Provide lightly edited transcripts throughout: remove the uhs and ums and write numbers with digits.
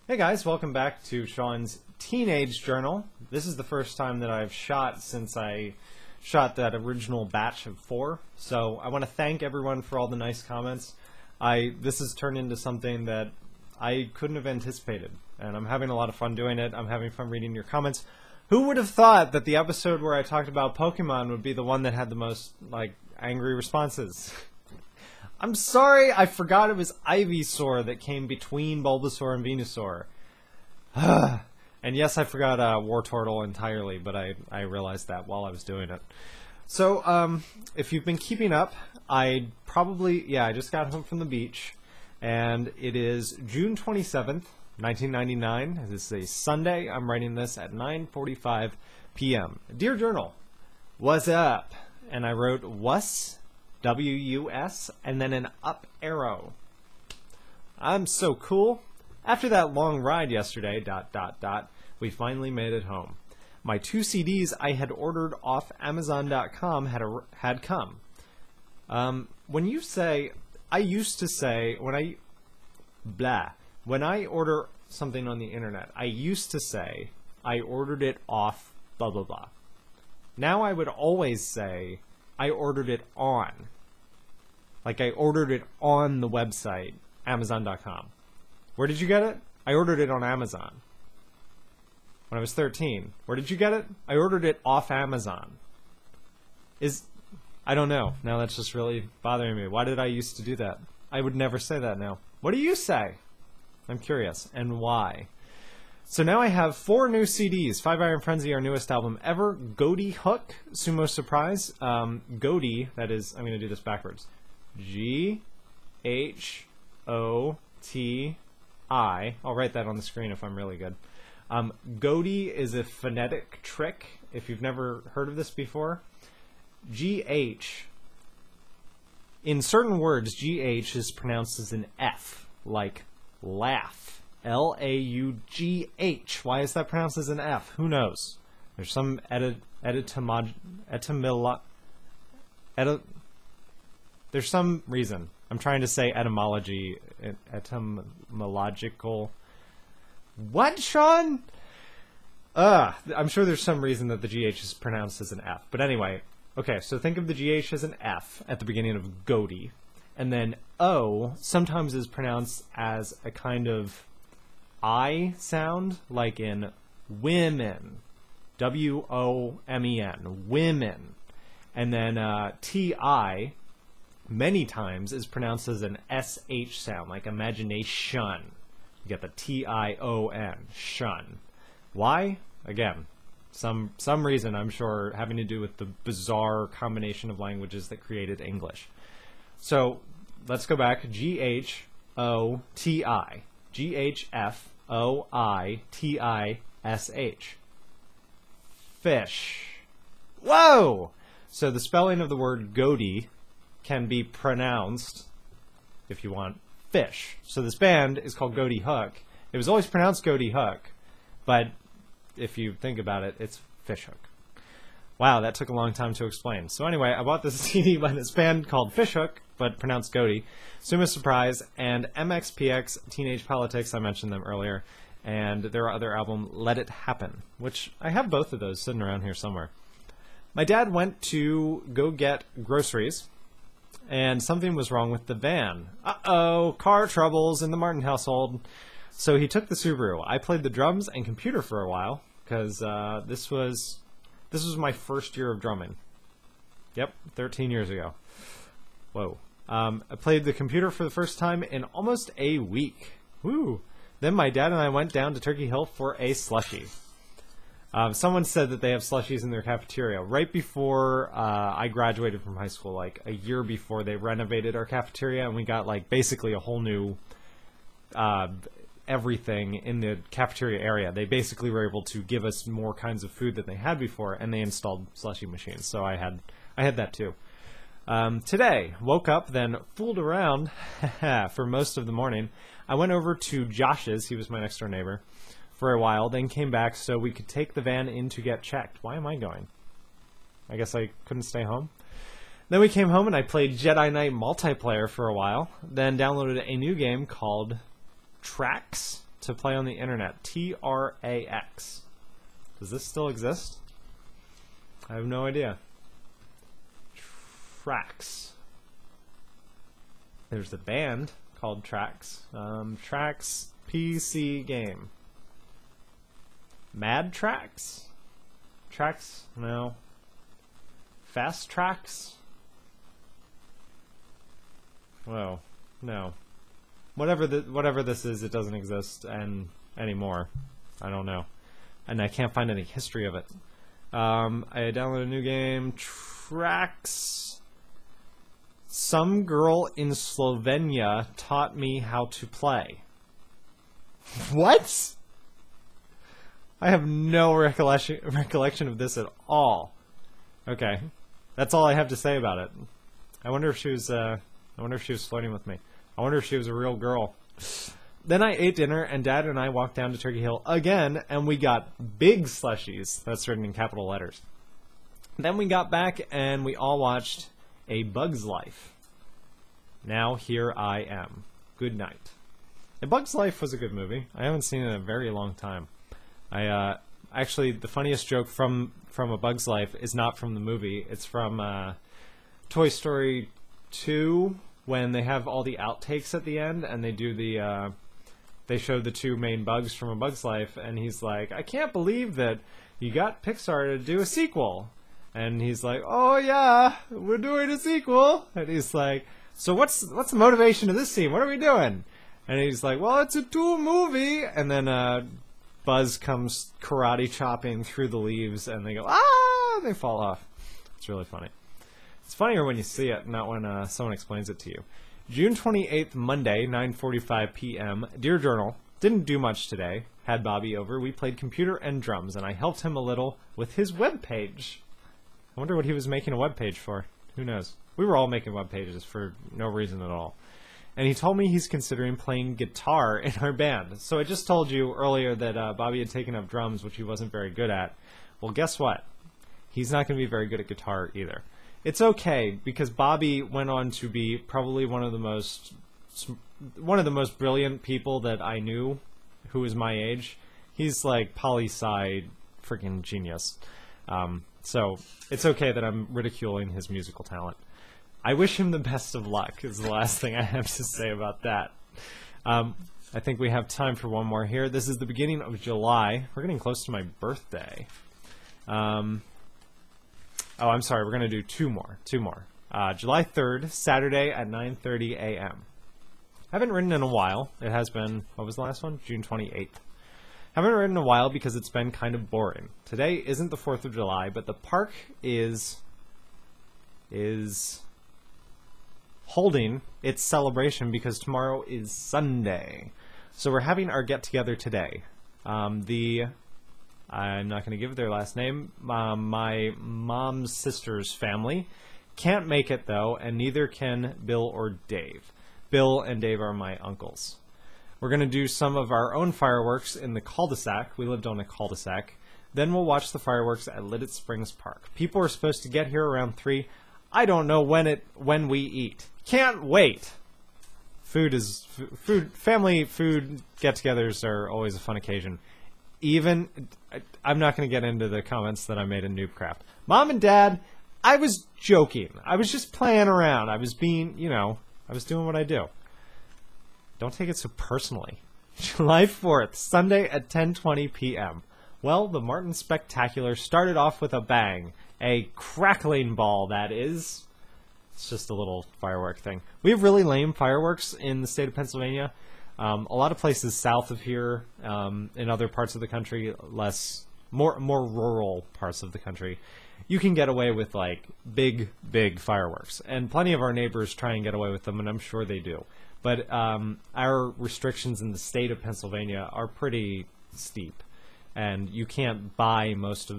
Hey guys, welcome back to Shawn's Teenage Journal. This is the first time that I've shot since I shot that original batch of 4. So I want to thank everyone for all the nice comments. This has turned into something that I couldn't have anticipated, and I'm having a lot of fun doing it. I'm having fun reading your comments. Who would have thought that the episode where I talked about Pokemon would be the one that had the most, angry responses? I'm sorry, I forgot it was Ivysaur that came between Bulbasaur and Venusaur. And yes, I forgot Wartortle entirely, but I realized that while I was doing it. So, if you've been keeping up, I just got home from the beach, and it is June 27th, 1999. This is a Sunday. I'm writing this at 9:45 p.m. Dear Journal, what's up? And I wrote wuss, W-U-S, and then an up arrow. I'm so cool. After that long ride yesterday, ... we finally made it home. My 2 CDs I had ordered off Amazon.com had come. When you say, when I order something on the internet, I used to say, I ordered it off blah blah blah. Now I would always say, I ordered it on. Like I ordered it on the website, Amazon.com. Where did you get it? I ordered it on Amazon. When I was 13. Where did you get it? I ordered it off Amazon. I don't know. Now that's just really bothering me. Why did I used to do that? I would never say that now. What do you say? I'm curious. And why? So now I have 4 new CDs. Five Iron Frenzy, our newest album ever. Ghoti Hook, Sumo Surprise. Ghoti, that is, I'm going to do this backwards. G-H-O-T-I. I'll write that on the screen if I'm really good. Ghoti is a phonetic trick. If you've never heard of this before, G-H, in certain words, G-H is pronounced as an F, like laugh. L-A-U-G-H. Why is that pronounced as an F? Who knows? There's some there's some reason. I'm trying to say etymological. What, Shawn? I'm sure there's some reason that the GH is pronounced as an F. But anyway, okay, so think of the GH as an F at the beginning of Ghoti. And then O sometimes is pronounced as a kind of I sound, like in women. W-O-M-E-N. Women. And then T-I, many times, is pronounced as an S-H sound, like imagination. You get the T-I-O-N, shun. Why? Again, some reason, I'm sure, having to do with the bizarre combination of languages that created English. So, let's go back. G-H-O-T-I. G-H-F-O-I-T-I-S-H. Fish. Whoa! So the spelling of the word Ghoti can be pronounced, if you want, fish. So this band is called Ghoti Hook. It was always pronounced Ghoti Hook, but if you think about it, it's Fish Hook. Wow, that took a long time to explain. So anyway, I bought this CD by this band called Fish Hook, but pronounced Ghoti, Sumo Surprise, and MXPX Teenage Politics. I mentioned them earlier, and their other album, Let It Happen, which I have both of those sitting around here somewhere. My dad went to go get groceries, and something was wrong with the van. Uh-oh, car troubles in the Martin household. So he took the Subaru. I played the drums and computer for a while, because this was my first year of drumming. Yep, 13 years ago. Whoa. I played the computer for the first time in almost a week. Woo! Then my dad and I went down to Turkey Hill for a slushie. Someone said that they have slushies in their cafeteria. Right before I graduated from high school, like a year before, they renovated our cafeteria, and we got basically a whole new everything in the cafeteria area. They basically were able to give us more kinds of food than they had before, and they installed slushie machines. So I had that too. Today, woke up, then fooled around for most of the morning. I went over to Josh's, he was my next door neighbor, for a while, then came back so we could take the van in to get checked. Why am I going? I guess I couldn't stay home. Then we came home and I played Jedi Knight multiplayer for a while, then downloaded a new game called Tracks to play on the internet. T-R-A-X. Does this still exist? I have no idea. Tracks. There's the band called Tracks. Tracks PC game. Mad Tracks? Tracks? No. Fast Tracks? Whoa. No. Whatever this is, it doesn't exist anymore. I don't know. And I can't find any history of it. I downloaded a new game. Tracks. Some girl in Slovenia taught me how to play. What? I have no recollection of this at all. Okay, that's all I have to say about it. I wonder if she was flirting with me. I wonder if she was a real girl. Then I ate dinner, and Dad and I walked down to Turkey Hill again, and we got big slushies. That's written in capital letters. Then we got back, and we all watched A Bug's Life. Now here I am. Good night. A Bug's Life was a good movie. I haven't seen it in a very long time. Actually, the funniest joke from A Bug's Life is not from the movie. It's from Toy Story 2, when they have all the outtakes at the end, and they do the they show the two main bugs from A Bug's Life, and he's like, I can't believe that you got Pixar to do a sequel. And he's like, oh yeah, we're doing a sequel. And he's like, so what's the motivation of this scene? What are we doing? And he's like, well, it's a 2 movie. And then Buzz comes karate chopping through the leaves, and they go, ah, they fall off. It's really funny. It's funnier when you see it, not when someone explains it to you. June 28th, Monday, 9:45 p.m. Dear Journal, didn't do much today. Had Bobby over. We played computer and drums, and I helped him a little with his webpage. I wonder what he was making a webpage for. Who knows? We were all making web pages for no reason at all. And he told me he's considering playing guitar in our band. So I just told you earlier that Bobby had taken up drums, which he wasn't very good at. Well, guess what? He's not going to be very good at guitar either. It's okay, because Bobby went on to be probably one of the most brilliant people that I knew who was my age. He's like poli-sci freaking genius. So it's okay that I'm ridiculing his musical talent. I wish him the best of luck is the last thing I have to say about that. I think we have time for one more here. This is the beginning of July. We're getting close to my birthday. Oh, I'm sorry. We're going to do two more. July 3rd, Saturday at 9:30 a.m. I haven't written in a while. It has been, what was the last one? June 28th. Haven't written in a while because it's been kind of boring. Today isn't the 4th of July, but the park is holding its celebration because tomorrow is Sunday. So we're having our get-together today. I'm not going to give their last name. My mom's sister's family can't make it, though, and neither can Bill or Dave. Bill and Dave are my uncles. We're going to do some of our own fireworks in the cul-de-sac. We lived on a cul-de-sac. Then we'll watch the fireworks at Lidditz Springs Park. People are supposed to get here around 3. I don't know when we eat. Can't wait! Family food get-togethers are always a fun occasion. I'm not going to get into the comments that I made in Noobcraft. Mom and Dad, I was joking. I was just playing around. I was being, I was doing what I do. Don't take it so personally. July 4th, Sunday at 10:20 p.m. Well, the Martin Spectacular started off with a bang. A crackling ball, that is. It's just a little firework thing. We have really lame fireworks in the state of Pennsylvania. A lot of places south of here, in other parts of the country, more rural parts of the country, you can get away with like big fireworks, and plenty of our neighbors try and get away with them, and I'm sure they do. But our restrictions in the state of Pennsylvania are pretty steep, and you can't buy most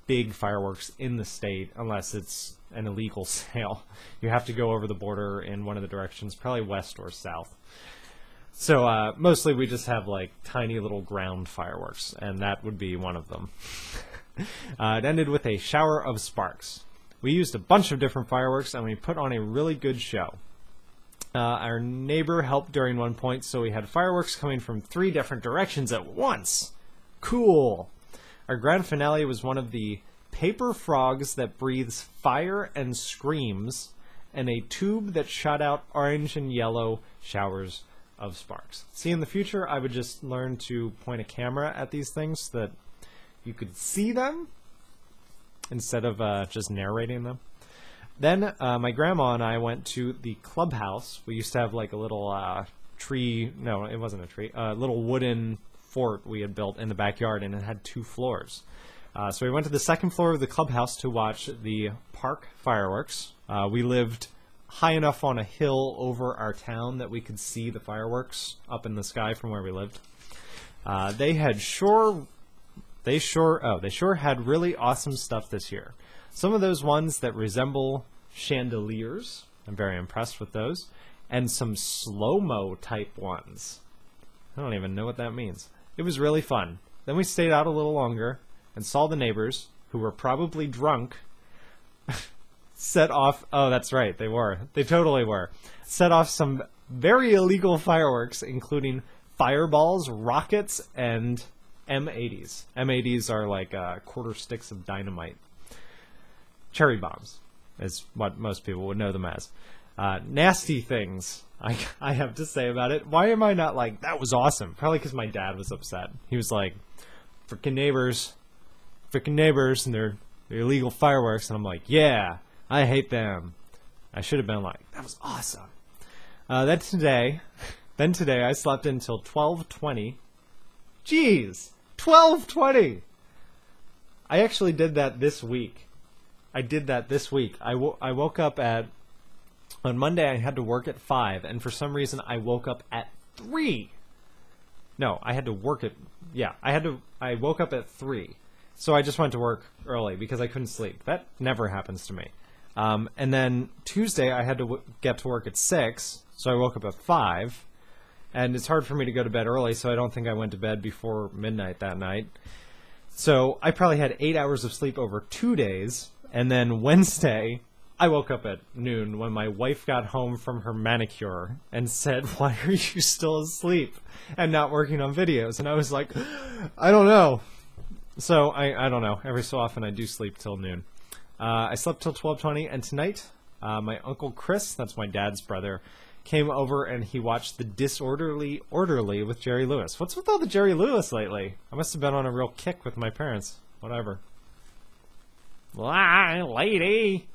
big fireworks in the state unless it's an illegal sale. You have to go over the border in one of the directions, probably west or south. So mostly we just have like tiny little ground fireworks, and that would be one of them. It ended with a shower of sparks. We used a bunch of different fireworks, and we put on a really good show. Our neighbor helped during one point, so we had fireworks coming from 3 different directions at once. Cool. Our grand finale was one of the paper frogs that breathes fire and screams, and a tube that shot out orange and yellow showers of sparks. See, in the future, I would just learn to point a camera at these things so that you could see them instead of just narrating them. Then my grandma and I went to the clubhouse. We used to have like a little tree, no, it wasn't a tree, a little wooden fort we had built in the backyard, and it had 2 floors. So we went to the 2nd floor of the clubhouse to watch the park fireworks. We lived high enough on a hill over our town that we could see the fireworks up in the sky from where we lived. They sure had really awesome stuff this year. Some of those ones that resemble chandeliers, I'm very impressed with those, and some slow-mo type ones. I don't even know what that means. It was really fun. Then we stayed out a little longer and saw the neighbors, who were probably drunk, set off, oh, that's right, they were. They totally were. Set off some very illegal fireworks, including fireballs, rockets, and M80s. M80s are like quarter sticks of dynamite. Cherry bombs is what most people would know them as. Nasty things I have to say about it. Why am I not like, that was awesome? Probably because my dad was upset. He was like, frickin' neighbors, and their illegal fireworks. And I'm like, yeah, I hate them. I should have been like, that was awesome. Then today I slept until 12:20. Jeez, 12:20. I actually did that this week. I woke up on Monday I had to work at 5, and for some reason I woke up at 3. No, I woke up at 3. So I just went to work early because I couldn't sleep. That never happens to me. And then Tuesday I had to get to work at 6, so I woke up at 5. And it's hard for me to go to bed early, so I don't think I went to bed before midnight that night. So I probably had 8 hours of sleep over 2 days. And then Wednesday, I woke up at noon when my wife got home from her manicure and said, "Why are you still asleep and not working on videos?" And I was like, I don't know. So I don't know. Every so often I do sleep till noon. I slept till 12:20, and tonight my Uncle Chris, that's my dad's brother, came over and he watched The Disorderly Orderly with Jerry Lewis. What's with all the Jerry Lewis lately? I must have been on a real kick with my parents. Whatever. Lady.